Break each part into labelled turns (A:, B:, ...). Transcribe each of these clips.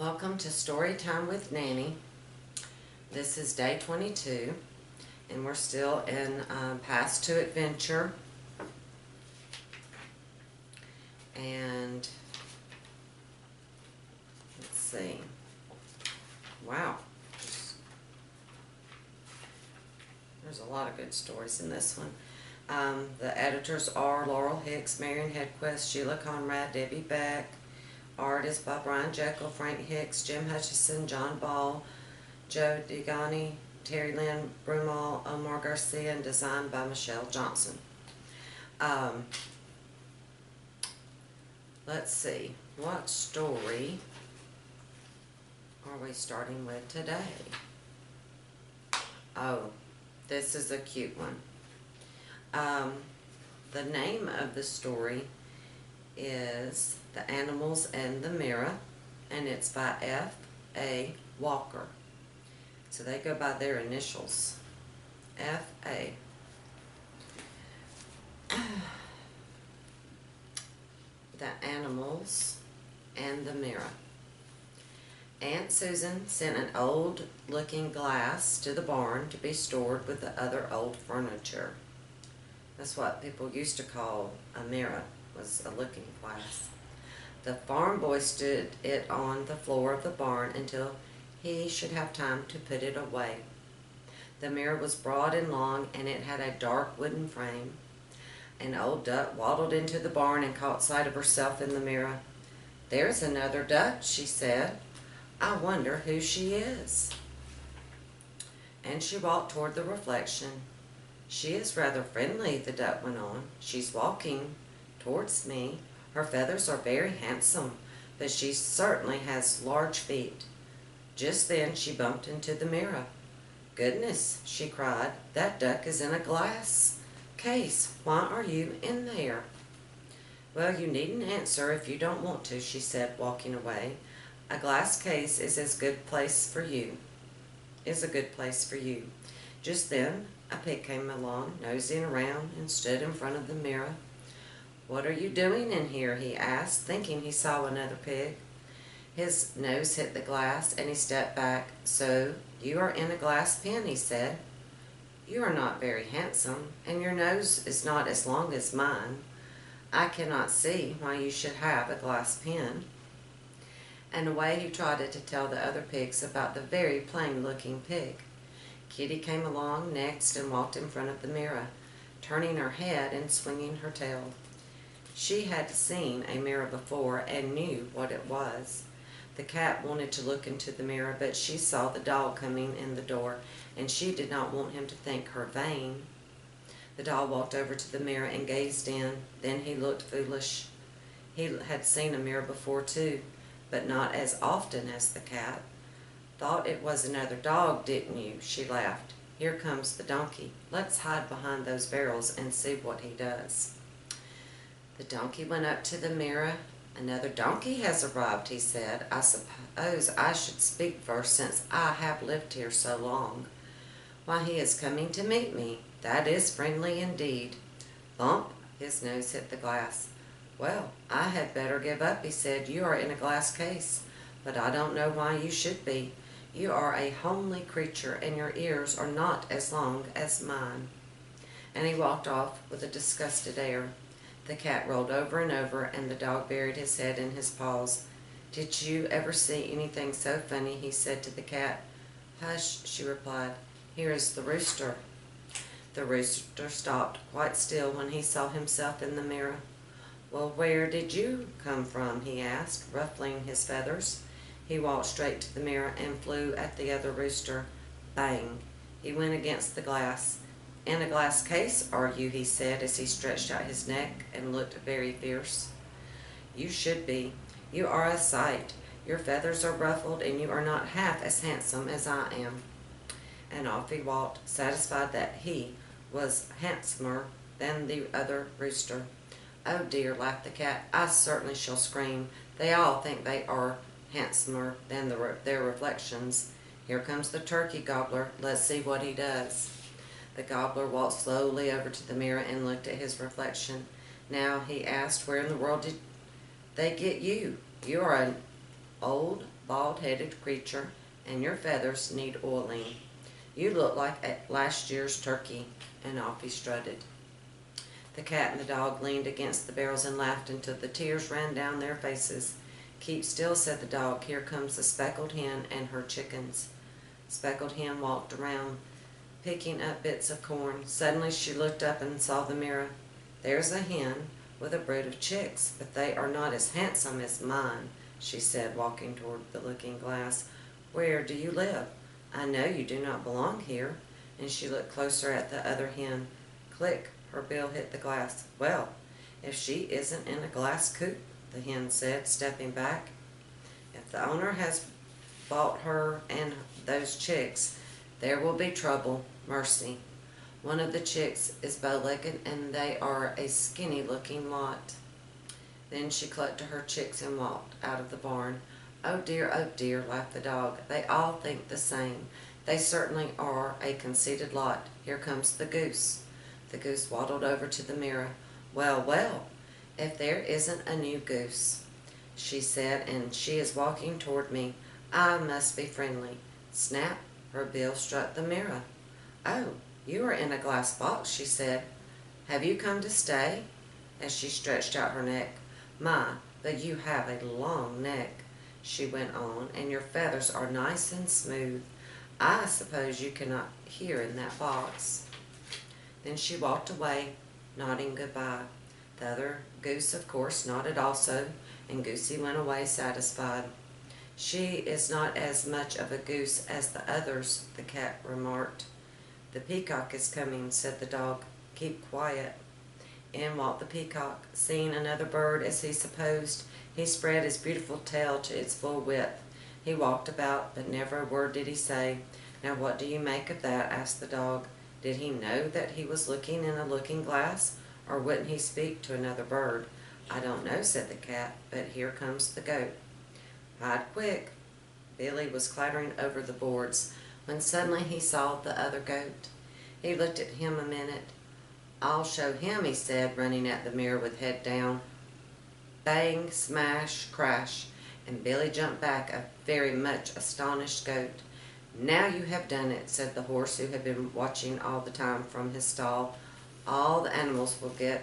A: Welcome to Storytime with Nanny. This is day 22, and we're still in Path to Adventure. And let's see. Wow. There's a lot of good stories in this one. The editors are Laurel Hicks, Marion Hedquist, Sheila Conrad, Debbie Beck. Art is by Brian Jekyll, Frank Hicks, Jim Hutchison, John Ball, Joe Degani, Terry Lynn Brumall, Omar Garcia, and designed by Michelle Johnson. Let's see, what story are we starting with today? Oh, this is a cute one. The name of the story is The Animals and the Mirror, and it's by F.A. Walker. So they go by their initials, F.A. The Animals and the Mirror. Aunt Susan sent an old-looking glass to the barn to be stored with the other old furniture. That's what people used to call a mirror, was a looking glass. The farm boy stood it on the floor of the barn until he should have time to put it away. The mirror was broad and long, and it had a dark wooden frame. An old duck waddled into the barn and caught sight of herself in the mirror. "There's another duck," she said. "I wonder who she is." And she walked toward the reflection. "She is rather friendly," the duck went on. "She's walking towards me. Her feathers are very handsome, but she certainly has large feet." Just then she bumped into the mirror. "Goodness," she cried, "that duck is in a glass case. Why are you in there?" "Well, you needn't answer if you don't want to," she said, walking away. "A glass case is a good place for you. Just then a pig came along, nosing around, and stood in front of the mirror. "What are you doing in here?" he asked, thinking he saw another pig. His nose hit the glass, and he stepped back. "So you are in a glass pen," he said. "You are not very handsome, and your nose is not as long as mine. I cannot see why you should have a glass pen." And away he trotted to tell the other pigs about the very plain-looking pig. Kitty came along next and walked in front of the mirror, turning her head and swinging her tail. She had seen a mirror before and knew what it was. The cat wanted to look into the mirror, but she saw the dog coming in the door, and she did not want him to think her vain. The dog walked over to the mirror and gazed in. Then he looked foolish. He had seen a mirror before too, but not as often as the cat. "Thought it was another dog, didn't you?" she laughed. "Here comes the donkey. Let's hide behind those barrels and see what he does." The donkey went up to the mirror. "Another donkey has arrived," he said. "I suppose I should speak first, since I have lived here so long. Why, he is coming to meet me. That is friendly indeed." Thump! His nose hit the glass. "Well, I had better give up," he said. "You are in a glass case, but I don't know why you should be. You are a homely creature, and your ears are not as long as mine." And he walked off with a disgusted air. The cat rolled over and over, and the dog buried his head in his paws. "Did you ever see anything so funny?" he said to the cat. "Hush," she replied. "Here is the rooster." The rooster stopped quite still when he saw himself in the mirror. "Well, where did you come from?" he asked, ruffling his feathers. He walked straight to the mirror and flew at the other rooster. Bang! He went against the glass. "In a glass case, are you?" he said, as he stretched out his neck and looked very fierce. "You should be. You are a sight. Your feathers are ruffled, and you are not half as handsome as I am." And off he walked, satisfied that he was handsomer than the other rooster. "Oh dear," laughed the cat, "I certainly shall scream. They all think they are handsomer than their reflections. Here comes the turkey gobbler. Let's see what he does." The gobbler walked slowly over to the mirror and looked at his reflection. "Now," he asked, "where in the world did they get you? You are an old, bald-headed creature, and your feathers need oiling. You look like last year's turkey." And off he strutted. The cat and the dog leaned against the barrels and laughed until the tears ran down their faces. "Keep still," said the dog. "Here comes the speckled hen and her chickens." Speckled Hen walked around, picking up bits of corn. Suddenly she looked up and saw the mirror. "There's a hen with a brood of chicks, but they are not as handsome as mine," she said, walking toward the looking glass. "Where do you live? I know you do not belong here." And she looked closer at the other hen. Click, her bill hit the glass. "Well, if she isn't in a glass coop," the hen said, stepping back. "If the owner has bought her and those chicks, there will be trouble. Mercy. One of the chicks is bow-legged, and they are a skinny-looking lot." Then she clucked to her chicks and walked out of the barn. Oh dear," laughed the dog. "They all think the same. They certainly are a conceited lot. Here comes the goose." The goose waddled over to the mirror. Well, well, if there isn't a new goose," she said, "and she is walking toward me. I must be friendly." Snap, her bill struck the mirror. "Oh, you are in a glass box," she said. "Have you come to stay?" As she stretched out her neck. "My, but you have a long neck," she went on, "and your feathers are nice and smooth. I suppose you cannot hear in that box." Then she walked away, nodding goodbye. The other goose, of course, nodded also, and Goosey went away satisfied. "She is not as much of a goose as the others," the cat remarked. "The peacock is coming," said the dog. "Keep quiet." In walked the peacock. Seeing another bird, as he supposed, he spread his beautiful tail to its full width. He walked about, but never a word did he say. "Now what do you make of that?" asked the dog. Did he know that he was looking in a looking-glass, or wouldn't he speak to another bird? "I don't know," said the cat, "but here comes the goat." "Hide quick." Billy was clattering over the boards when suddenly he saw the other goat. He looked at him a minute. "I'll show him," he said, running at the mirror with head down. Bang, smash, crash, and Billy jumped back, a very much astonished goat. "Now you have done it," said the horse, who had been watching all the time from his stall. "All the animals will get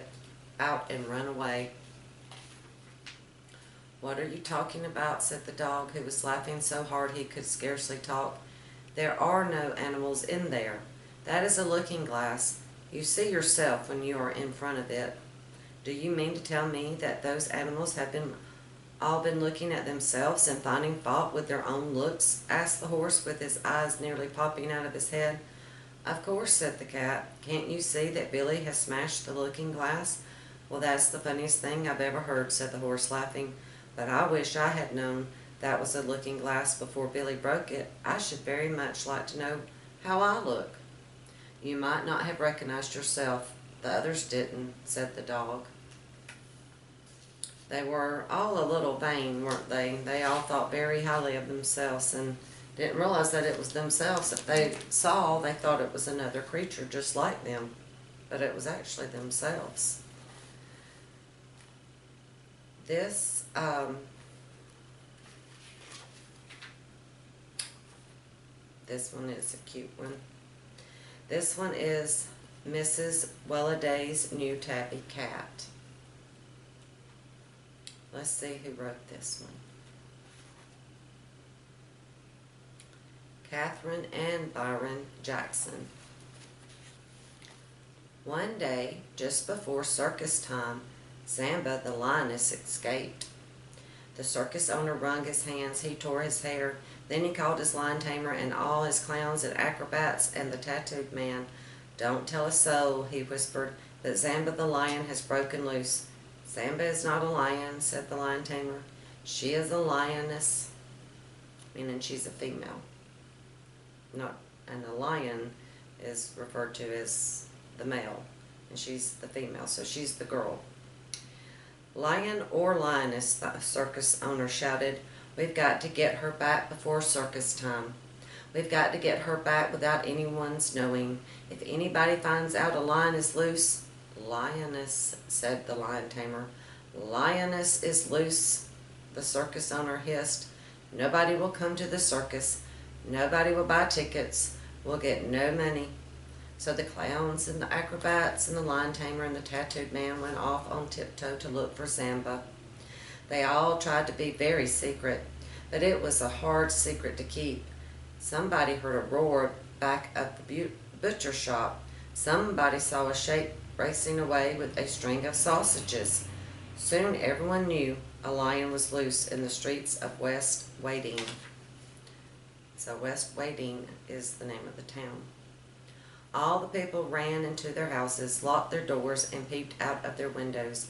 A: out and run away." "What are you talking about?" said the dog, who was laughing so hard he could scarcely talk. "There are no animals in there. That is a looking-glass. You see yourself when you are in front of it." "Do you mean to tell me that those animals have all been looking at themselves and finding fault with their own looks?" asked the horse, with his eyes nearly popping out of his head. "Of course," said the cat. "Can't you see that Billy has smashed the looking-glass?" "Well, that's the funniest thing I've ever heard," said the horse, laughing. "But I wish I had known that was a looking-glass before Billy broke it. I should very much like to know how I look." "You might not have recognized yourself. The others didn't," said the dog. They were all a little vain, weren't they? They all thought very highly of themselves and didn't realize that it was themselves that they saw. They thought it was another creature just like them, but it was actually themselves. This one is a cute one. This one is Mrs. Welladay's New Tabby Cat. Let's see who wrote this one. Catherine and Byron Jackson. One day, just before circus time, Zamba the lioness escaped. The circus owner wrung his hands, he tore his hair, then he called his lion tamer and all his clowns and acrobats and the tattooed man. "Don't tell a soul," he whispered, "but Zamba the lion has broken loose." "Zamba is not a lion," said the lion tamer. "She is a lioness," meaning she's a female. And a lion is referred to as the male, and she's the female, so she's the girl. "Lion or lioness," the circus owner shouted, "we've got to get her back before circus time. We've got to get her back without anyone's knowing. If anybody finds out a lion is loose—" "Lioness," said the lion tamer. "Lioness is loose," the circus owner hissed. Nobody will come to the circus. Nobody will buy tickets. We'll get no money. So the clowns and the acrobats and the lion tamer and the tattooed man went off on tiptoe to look for Zamba. They all tried to be very secret, but it was a hard secret to keep. Somebody heard a roar back of the butcher shop. Somebody saw a shape racing away with a string of sausages. Soon everyone knew a lion was loose in the streets of West Wading. So West Wading is the name of the town. All the people ran into their houses, locked their doors, and peeped out of their windows.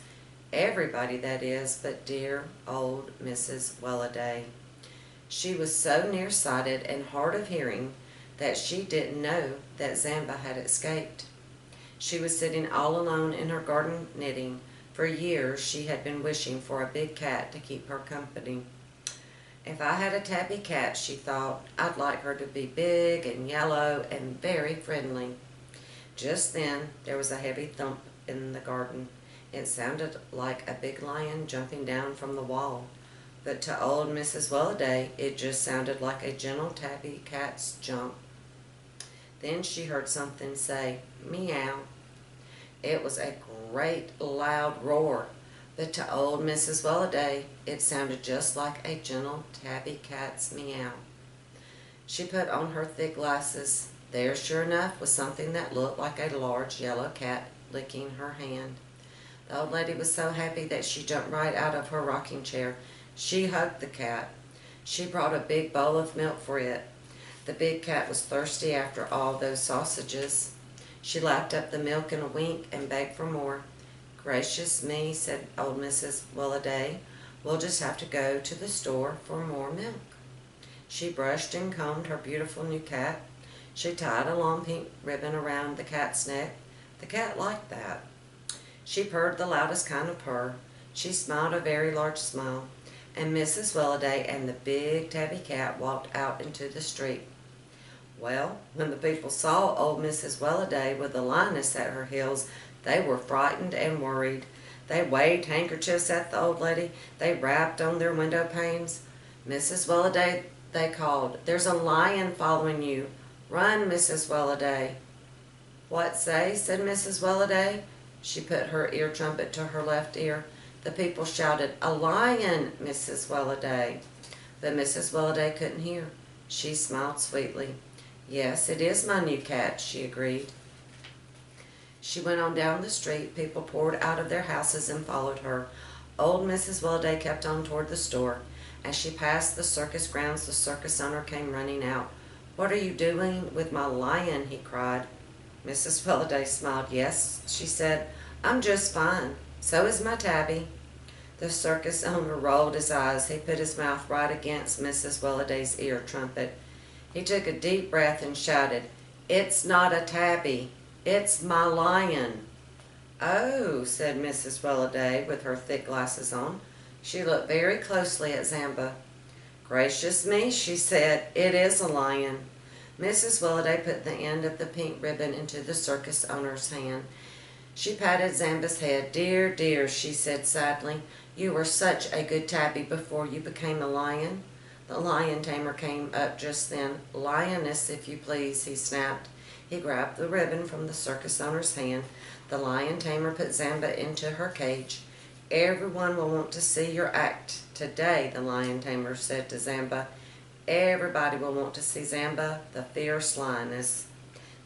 A: Everybody, that is, but dear old Mrs. Welladay. She was so nearsighted and hard of hearing that she didn't know that Zamba had escaped. She was sitting all alone in her garden knitting. For years she had been wishing for a big cat to keep her company. If I had a tabby cat, she thought, I'd like her to be big and yellow and very friendly. Just then there was a heavy thump in the garden. It sounded like a big lion jumping down from the wall. But to old Mrs. Welladay, it just sounded like a gentle tabby cat's jump. Then she heard something say, meow. It was a great loud roar, but to old Mrs. Welladay, it sounded just like a gentle tabby cat's meow. She put on her thick glasses. There, sure enough, was something that looked like a large yellow cat licking her hand. The old lady was so happy that she jumped right out of her rocking chair. She hugged the cat. She brought a big bowl of milk for it. The big cat was thirsty after all those sausages. She lapped up the milk in a wink and begged for more. Gracious me, said old Mrs. Welladay, we'll just have to go to the store for more milk. She brushed and combed her beautiful new cat. She tied a long pink ribbon around the cat's neck. The cat liked that. She purred the loudest kind of purr. She smiled a very large smile. And Mrs. Welladay and the big tabby cat walked out into the street. Well, when the people saw old Mrs. Welladay with the lioness at her heels, they were frightened and worried. They waved handkerchiefs at the old lady. They rapped on their window panes. Mrs. Welladay, they called, there's a lion following you. Run, Mrs. Welladay. What say? Said Mrs. Welladay. She put her ear trumpet to her left ear. The people shouted, a lion, Mrs. Welladay. But Mrs. Welladay couldn't hear. She smiled sweetly. Yes, it is my new cat, she agreed. She went on down the street. People poured out of their houses and followed her. Old Mrs. Welladay kept on toward the store. As she passed the circus grounds, the circus owner came running out. What are you doing with my lion? He cried. Mrs. Welladay smiled. Yes, she said, I'm just fine. So is my tabby. The circus owner rolled his eyes. He put his mouth right against Mrs. Welladay's ear trumpet. He took a deep breath and shouted, It's not a tabby. It's my lion. Oh, said Mrs. Welladay with her thick glasses on. She looked very closely at Zamba. Gracious me, she said, it is a lion. Mrs. Welladay put the end of the pink ribbon into the circus owner's hand. She patted Zamba's head. Dear, dear, she said sadly, you were such a good tabby before you became a lion. The lion tamer came up just then. Lioness, if you please, he snapped. He grabbed the ribbon from the circus owner's hand. The lion tamer put Zamba into her cage. Everyone will want to see your act today, the lion tamer said to Zamba. Everybody will want to see Zamba, the fierce lioness.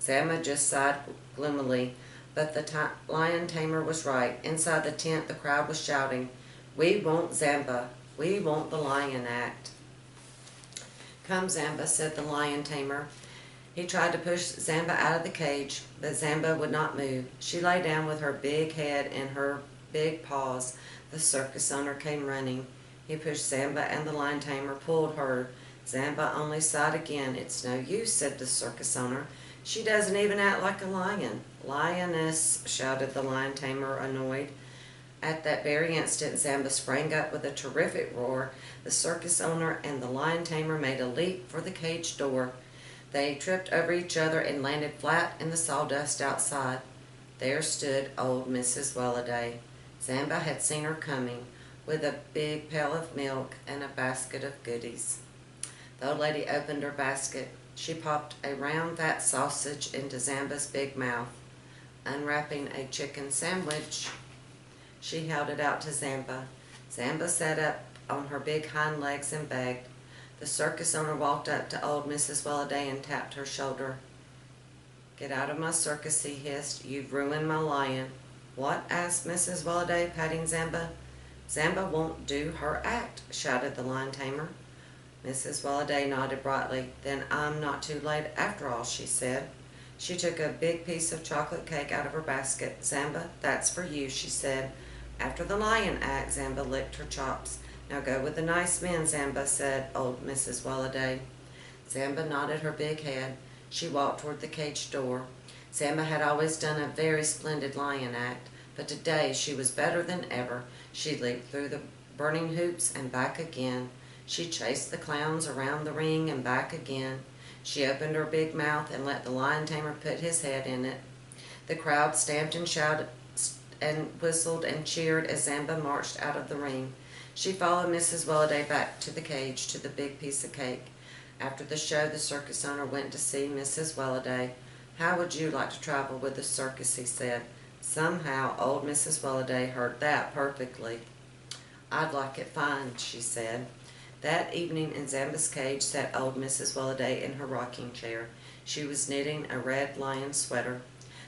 A: Zamba just sighed gloomily, but the lion tamer was right. Inside the tent, the crowd was shouting, We want Zamba. We want the lion act. Come, Zamba, said the lion tamer. He tried to push Zamba out of the cage, but Zamba would not move. She lay down with her big head in her big paws. The circus owner came running. He pushed Zamba and the lion tamer pulled her. Zamba only sighed again. It's no use, said the circus owner. She doesn't even act like a lion. Lioness, shouted the lion tamer, annoyed. At that very instant, Zamba sprang up with a terrific roar. The circus owner and the lion tamer made a leap for the cage door. They tripped over each other and landed flat in the sawdust outside. There stood old Mrs. Welladay. Zamba had seen her coming. with a big pail of milk and a basket of goodies. The old lady opened her basket. She popped a round fat sausage into Zamba's big mouth. Unwrapping a chicken sandwich, she held it out to Zamba. Zamba sat up on her big hind legs and begged. The circus owner walked up to old Mrs. Welladay and tapped her shoulder. "Get out of my circus," he hissed. "You've ruined my lion." "What?" asked Mrs. Welladay, patting Zamba. "Zamba won't do her act," shouted the lion tamer. Mrs. Welladay nodded brightly. "Then I'm not too late after all," she said. She took a big piece of chocolate cake out of her basket. "Zamba, that's for you," she said. After the lion act, Zamba licked her chops. "Now go with the nice men, Zamba," said old Mrs. Welladay. Zamba nodded her big head. She walked toward the cage door. Zamba had always done a very splendid lion act, but today she was better than ever. She leaped through the burning hoops and back again. She chased the clowns around the ring and back again. She opened her big mouth and let the lion tamer put his head in it. The crowd stamped and shouted and whistled and cheered as Zamba marched out of the ring. She followed Mrs. Welladay back to the cage to the big piece of cake. After the show, the circus owner went to see Mrs. Welladay. "How would you like to travel with the circus?" he said. Somehow old Mrs. Welladay heard that perfectly. "I'd like it fine," she said. That evening in Zamba's cage sat old Mrs. Welladay in her rocking chair. She was knitting a red lion sweater.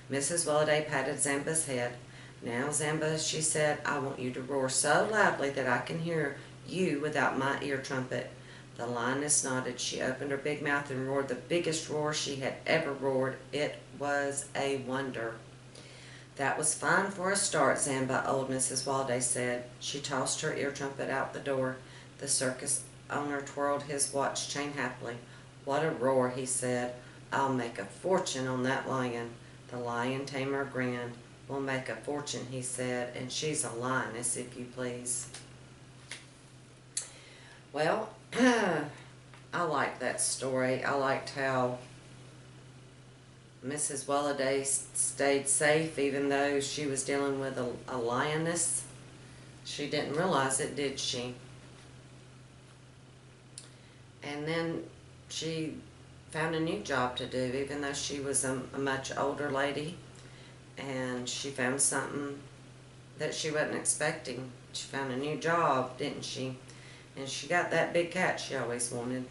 A: Mrs. Welladay patted Zamba's head. "Now, Zamba," she said, "I want you to roar so loudly that I can hear you without my ear trumpet." The lioness nodded. She opened her big mouth and roared the biggest roar she had ever roared. It was a wonder. "That was fine for a start, Zamba," old Mrs. Welladay said. She tossed her ear trumpet out the door. The circus owner twirled his watch chain happily. "What a roar," he said. "I'll make a fortune on that lion." The lion tamer grinned. "We'll make a fortune," he said, "and she's a lioness, if you please." Well, I liked that story. I liked how Mrs. Welladay stayed safe even though she was dealing with a lioness. She didn't realize it, did she? And then she found a new job to do, even though she was a much older lady. And she found something that she wasn't expecting. She found a new job, didn't she? And she got that big cat she always wanted.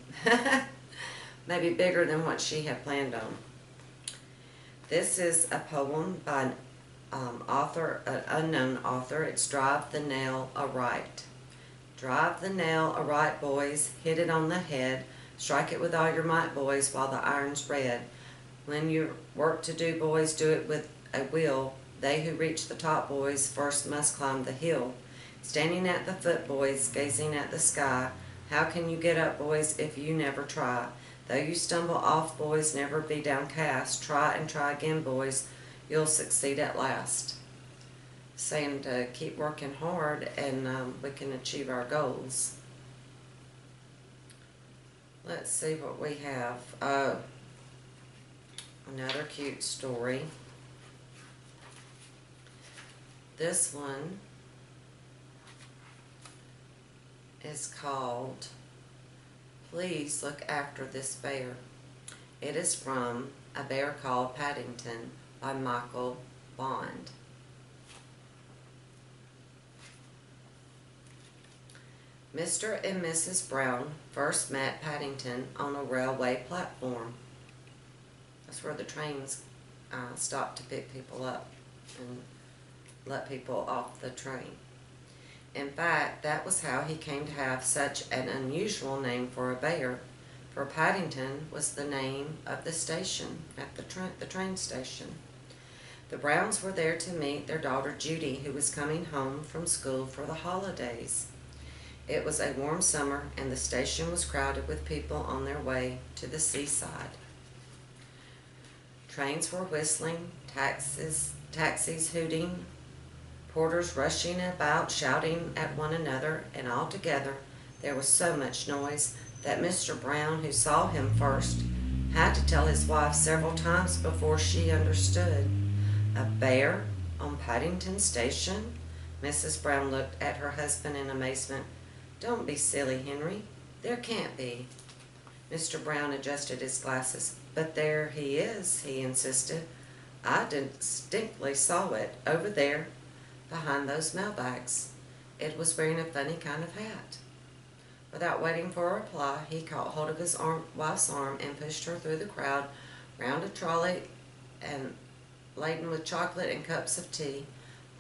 A: Maybe bigger than what she had planned on. This is a poem by an unknown author. It's "Drive the Nail Aright." Drive the nail aright, boys, hit it on the head. Strike it with all your might, boys, while the iron's red. When you work to do, boys, do it with a will. They who reach the top, boys, first must climb the hill. Standing at the foot, boys, gazing at the sky. How can you get up, boys, if you never try? Though you stumble off, boys, never be downcast. Try and try again, boys, you'll succeed at last. Saying to keep working hard and we can achieve our goals. Let's see what we have. Another cute story. This one is called "Please Look After This Bear." It is from A Bear Called Paddington by Michael Bond. Mr. and Mrs. Brown first met Paddington on a railway platform. That's where the trains stop to pick people up and let people off the train. In fact, that was how he came to have such an unusual name for a bear, for Paddington was the name of the station at the train station. The Browns were there to meet their daughter Judy, who was coming home from school for the holidays. It was a warm summer, and the station was crowded with people on their way to the seaside. Trains were whistling, taxis hooting, porters rushing about, shouting at one another, and altogether there was so much noise that Mr. Brown, who saw him first, had to tell his wife several times before she understood. A bear on Paddington Station? Mrs. Brown looked at her husband in amazement. "Don't be silly, Henry. There can't be." Mr. Brown adjusted his glasses. "But there he is," he insisted. "I distinctly saw it, over there, behind those mailbags. It was wearing a funny kind of hat." Without waiting for a reply, he caught hold of his wife's arm and pushed her through the crowd, round a trolley and laden with chocolate and cups of tea,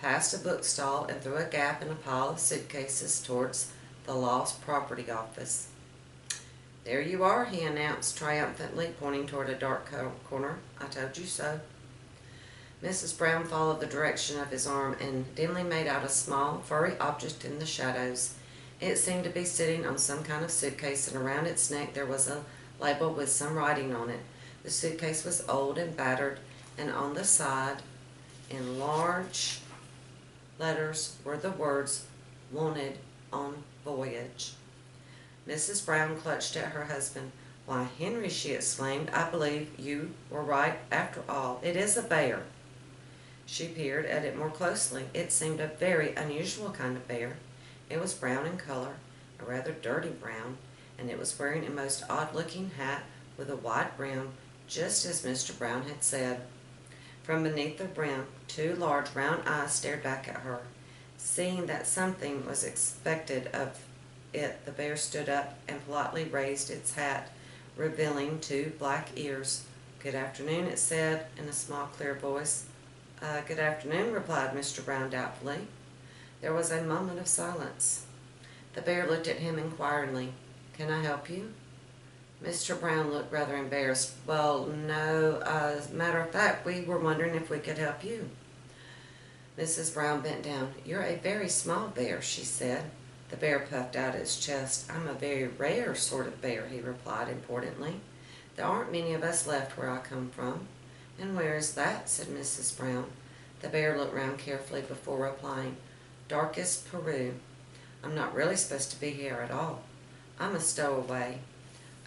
A: past a bookstall and through a gap in a pile of suitcases towards the Lost Property Office. "There you are," he announced triumphantly, pointing toward a dark corner. "I told you so." Mrs. Brown followed the direction of his arm and dimly made out a small, furry object in the shadows. It seemed to be sitting on some kind of suitcase, and around its neck there was a label with some writing on it. The suitcase was old and battered, and on the side, in large letters, were the words, "Wanted on voyage." Mrs. Brown clutched at her husband. "Why, Henry," she exclaimed, "I believe you were right after all. It is a bear." She peered at it more closely. It seemed a very unusual kind of bear. It was brown in color, a rather dirty brown, and it was wearing a most odd-looking hat with a wide brim, just as Mr. Brown had said. From beneath the brim, two large round eyes stared back at her. Seeing that something was expected of it, the bear stood up and politely raised its hat, revealing two black ears. "Good afternoon," it said in a small, clear voice. Good afternoon," replied Mr. Brown doubtfully. There was a moment of silence. The bear looked at him inquiringly. "Can I help you?" Mr. Brown looked rather embarrassed. "Well, no, as a matter of fact, we were wondering if we could help you." Mrs. Brown bent down. "You're a very small bear," she said. The bear puffed out its chest. "I'm a very rare sort of bear," he replied importantly. "There aren't many of us left where I come from." "And where is that?" said Mrs. Brown. The bear looked round carefully before replying. "Darkest Peru. I'm not really supposed to be here at all. I'm a stowaway."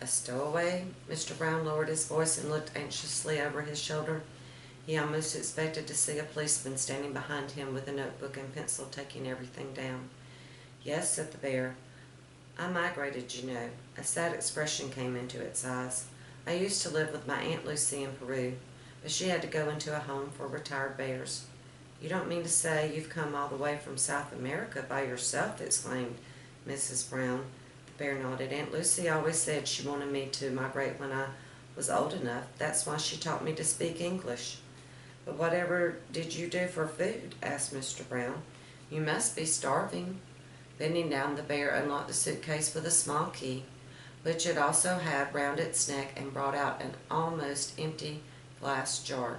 A: "A stowaway?" Mr. Brown lowered his voice and looked anxiously over his shoulder. He almost expected to see a policeman standing behind him with a notebook and pencil taking everything down. "Yes," said the bear. "I migrated, you know." A sad expression came into its eyes. "I used to live with my Aunt Lucy in Peru, but she had to go into a home for retired bears." "You don't mean to say you've come all the way from South America by yourself?" exclaimed Mrs. Brown. The bear nodded. "Aunt Lucy always said she wanted me to migrate when I was old enough. That's why she taught me to speak English." "But whatever did you do for food?" asked Mr. Brown. "You must be starving." Bending down, the bear unlocked the suitcase with a small key, which it also had round its neck, and brought out an almost empty glass jar.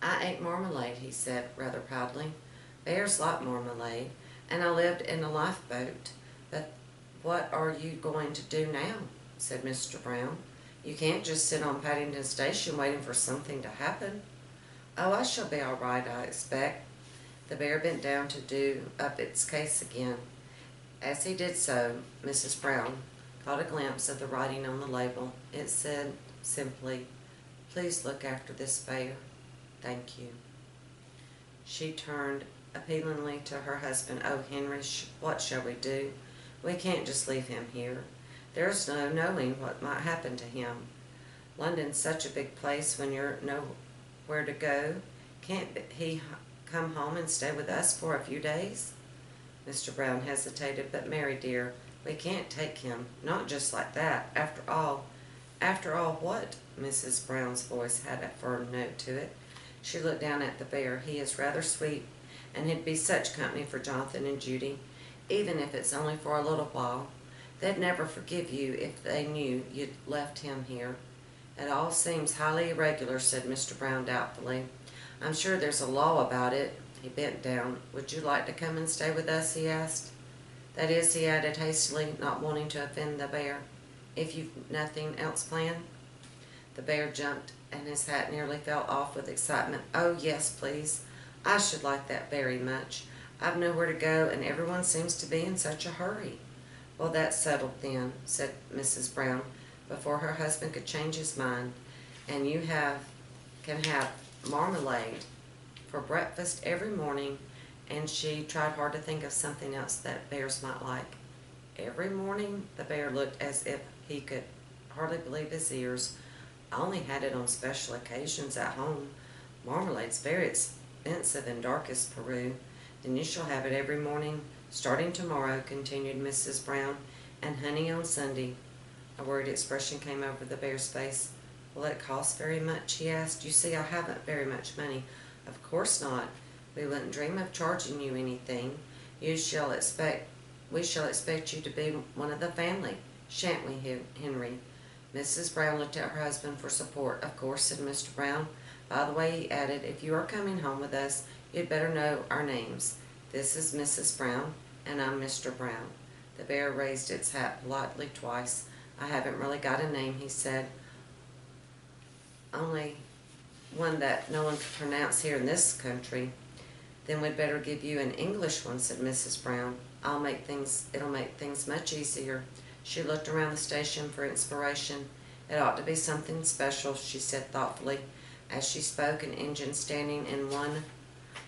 A: "I ate marmalade," he said rather proudly. "Bears like marmalade, and I lived in a lifeboat." "But what are you going to do now?" said Mr. Brown. "You can't just sit on Paddington Station waiting for something to happen." "Oh, I shall be all right, I expect." The bear bent down to do up its case again. As he did so, Mrs. Brown caught a glimpse of the writing on the label. It said simply, "Please look after this bear. Thank you." She turned appealingly to her husband. "Oh, Henry, what shall we do? We can't just leave him here. There's no knowing what might happen to him. London's such a big place when you're nowhere to go. Can't he come home and stay with us for a few days?" Mr. Brown hesitated. "But Mary, dear, we can't take him. Not just like that. After all." "After all what?" Mrs. Brown's voice had a firm note to it. She looked down at the bear. "He is rather sweet, and he'd be such company for Jonathan and Judy, even if it's only for a little while. They'd never forgive you if they knew you'd left him here." "It all seems highly irregular," said Mr. Brown doubtfully. "I'm sure there's a law about it." He bent down. "Would you like to come and stay with us?" he asked. "That is," he added hastily, not wanting to offend the bear, "if you've nothing else planned." The bear jumped, and his hat nearly fell off with excitement. "Oh, yes, please. I should like that very much. I've nowhere to go, and everyone seems to be in such a hurry." "Well, that's settled then," said Mrs. Brown, before her husband could change his mind. "And you can have marmalade for breakfast every morning, and she tried hard to think of something else that bears might like. Every morning the bear looked as if he could hardly believe his ears. I only had it on special occasions at home. Marmalade's very expensive in darkest Peru. Then you shall have it every morning, starting tomorrow, continued Mrs. Brown, and honey on Sunday. A worried expression came over the bear's face. Will it cost very much? He asked. You see, I haven't very much money. Of course not. We wouldn't dream of charging you anything. We shall expect you to be one of the family, shan't we, Henry? Mrs. Brown looked at her husband for support. Of course, said Mr. Brown. By the way, he added, if you are coming home with us, you'd better know our names. This is Mrs. Brown, and I'm Mr. Brown. The bear raised its hat politely twice. I haven't really got a name, he said. Only one that no one can pronounce here in this country. Then we'd better give you an English one, said Mrs. Brown. It'll make things much easier. She looked around the station for inspiration. It ought to be something special, she said thoughtfully. As she spoke, an engine standing in one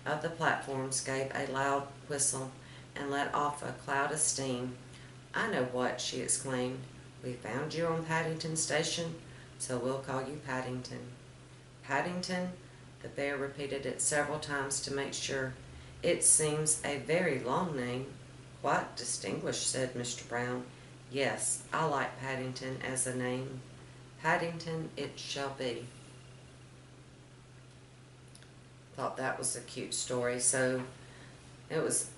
A: of the platforms gave a loud whistle and let off a cloud of steam. I know what, she exclaimed. We found you on Paddington Station, so we'll call you Paddington. Paddington? The bear repeated it several times to make sure. It seems a very long name. Quite distinguished, said Mr. Brown. Yes, I like Paddington as a name. Paddington it shall be. Thought that was a cute story. So it was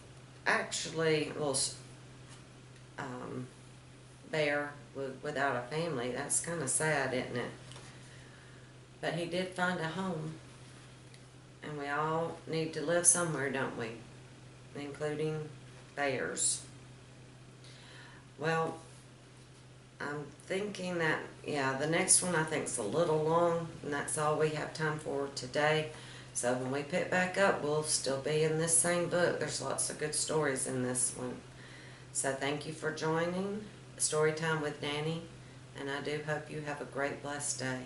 A: actually a little bear without a family. That's kind of sad, isn't it? But he did find a home. And we all need to live somewhere, don't we? Including bears. Well, I'm thinking that, the next one I think is a little long, and that's all we have time for today. So when we pick back up, we'll still be in this same book. There's lots of good stories in this one. So thank you for joining Storytime with Nanny, and I do hope you have a great, blessed day.